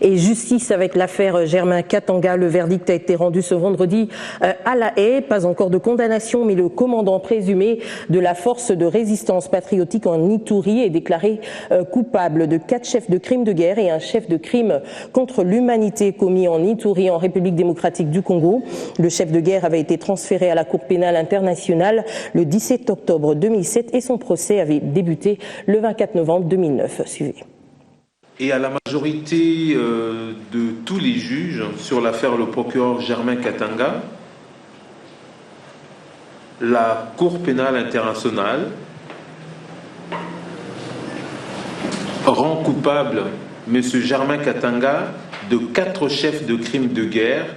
Et justice avec l'affaire Germain Katanga. Le verdict a été rendu ce vendredi à La Haye. Pas encore de condamnation, mais le commandant présumé de la force de résistance patriotique en Ituri est déclaré coupable de 4 chefs de crimes de guerre et un chef de crime contre l'humanité commis en Ituri, en République démocratique du Congo. Le chef de guerre avait été transféré à la Cour pénale internationale le 17 octobre 2007 et son procès avait débuté le 24 novembre 2009. Suivez. Et à la majorité de tous les juges sur l'affaire le procureur Germain Katanga, la Cour pénale internationale rend coupable M. Germain Katanga de 4 chefs de crimes de guerre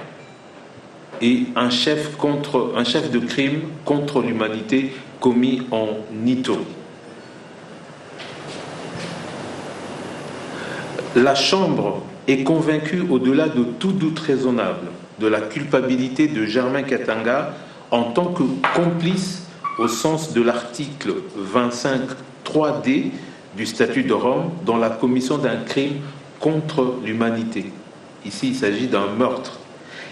et un chef de crime contre l'humanité commis en Ituri. La Chambre est convaincue au-delà de tout doute raisonnable de la culpabilité de Germain Katanga en tant que complice au sens de l'article 25.3d du statut de Rome dans la commission d'un crime contre l'humanité. Ici, il s'agit d'un meurtre.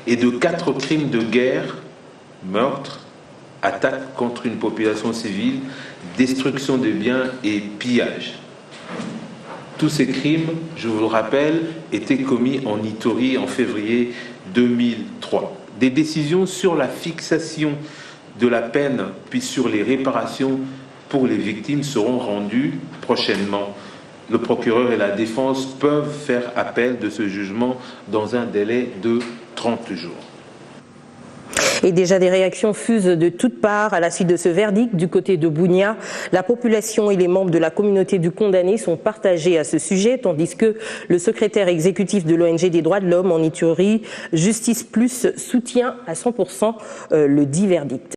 Et de 4 crimes de guerre, meurtre, attaque contre une population civile, destruction de biens et pillage. Tous ces crimes, je vous le rappelle, étaient commis en Ituri en février 2003. Des décisions sur la fixation de la peine puis sur les réparations pour les victimes seront rendues prochainement. Le procureur et la défense peuvent faire appel de ce jugement dans un délai de 30 jours. Et déjà des réactions fusent de toutes parts à la suite de ce verdict. Du côté de Bunia, la population et les membres de la communauté du condamné sont partagés à ce sujet, tandis que le secrétaire exécutif de l'ONG des droits de l'homme en Ituri, Justice Plus, soutient à 100% le dit verdict.